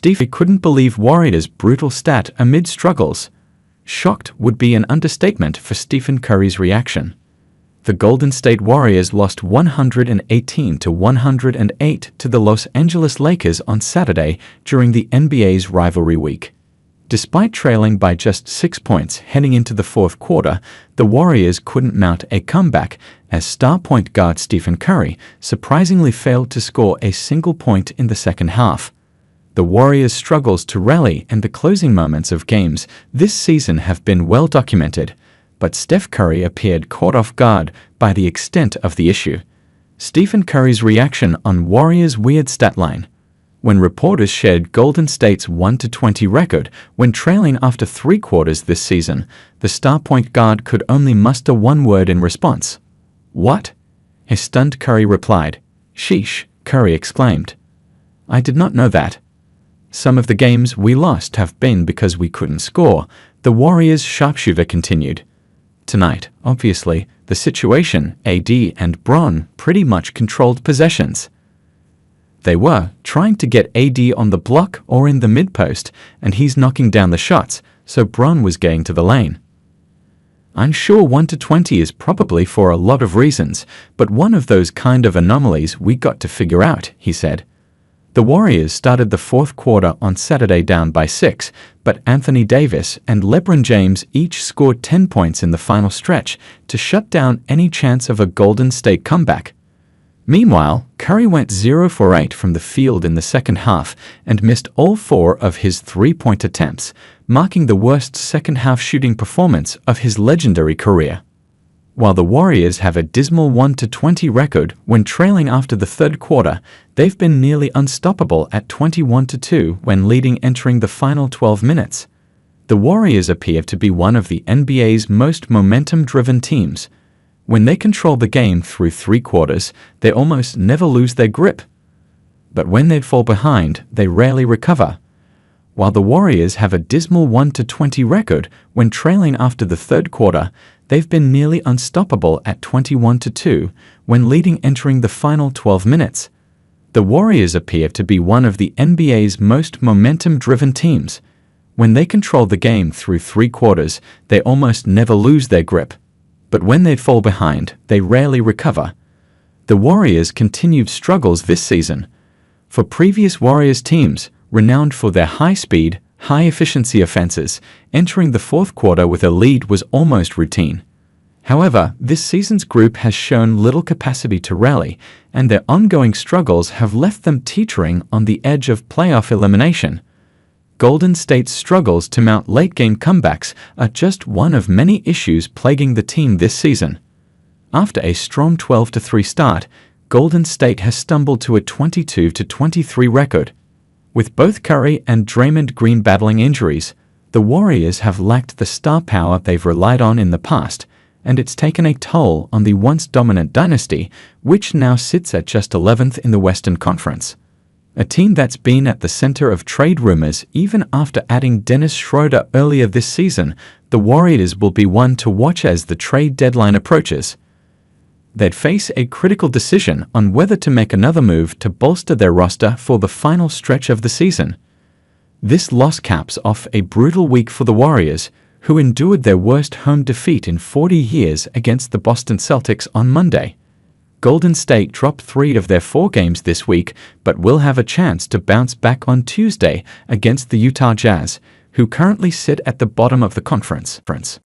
Steph couldn't believe Warriors' brutal stat amid struggles. Shocked would be an understatement for Stephen Curry's reaction. The Golden State Warriors lost 118-108 to the Los Angeles Lakers on Saturday during the NBA's Rivalry week. Despite trailing by just 6 points heading into the fourth quarter, the Warriors couldn't mount a comeback as star point guard Stephen Curry surprisingly failed to score a single point in the second half. The Warriors' struggles to rally in the closing moments of games this season have been well documented, but Steph Curry appeared caught off guard by the extent of the issue. Stephen Curry's reaction on Warriors' weird stat line. When reporters shared Golden State's 1-20 record when trailing after 3 quarters this season, the star point guard could only muster one word in response. "What?" A stunned Curry replied. "Sheesh," Curry exclaimed. "I did not know that. Some of the games we lost have been because we couldn't score," the Warriors' sharpshooter continued. Tonight, obviously, the situation, AD and Bron pretty much controlled possessions. They were trying to get AD on the block or in the mid-post, and he's knocking down the shots, so Bron was getting to the lane. "I'm sure 1-20 is probably for a lot of reasons, but one of those kind of anomalies we got to figure out," he said. The Warriors started the fourth quarter on Saturday down by 6, but Anthony Davis and LeBron James each scored 10 points in the final stretch to shut down any chance of a Golden State comeback. Meanwhile, Curry went 0 for 8 from the field in the second half and missed all 4 of his three-point attempts, marking the worst second-half shooting performance of his legendary career. While the Warriors have a dismal 1-20 record when trailing after the third quarter, they've been nearly unstoppable at 21-2 when leading entering the final 12 minutes. The Warriors appear to be one of the NBA's most momentum-driven teams. When they control the game through 3 quarters, they almost never lose their grip. But when they fall behind, they rarely recover. While the Warriors have a dismal 1-20 record when trailing after the third quarter, they've been nearly unstoppable at 21-2 when leading entering the final 12 minutes. The Warriors appear to be one of the NBA's most momentum-driven teams. When they control the game through 3 quarters, they almost never lose their grip. But when they fall behind, they rarely recover. The Warriors' continued struggles this season. For previous Warriors teams, renowned for their high-speed, high-efficiency offenses, entering the fourth quarter with a lead was almost routine. However, this season's group has shown little capacity to rally, and their ongoing struggles have left them teetering on the edge of playoff elimination. Golden State's struggles to mount late-game comebacks are just one of many issues plaguing the team this season. After a strong 12-3 start, Golden State has stumbled to a 22-23 record. With both Curry and Draymond Green battling injuries, the Warriors have lacked the star power they've relied on in the past, and it's taken a toll on the once dominant dynasty, which now sits at just 11th in the Western Conference. A team that's been at the center of trade rumors even after adding Dennis Schroeder earlier this season, the Warriors will be one to watch as the trade deadline approaches. They'd face a critical decision on whether to make another move to bolster their roster for the final stretch of the season. This loss caps off a brutal week for the Warriors, who endured their worst home defeat in 40 years against the Boston Celtics on Monday. Golden State dropped 3 of their 4 games this week, but will have a chance to bounce back on Tuesday against the Utah Jazz, who currently sit at the bottom of the conference.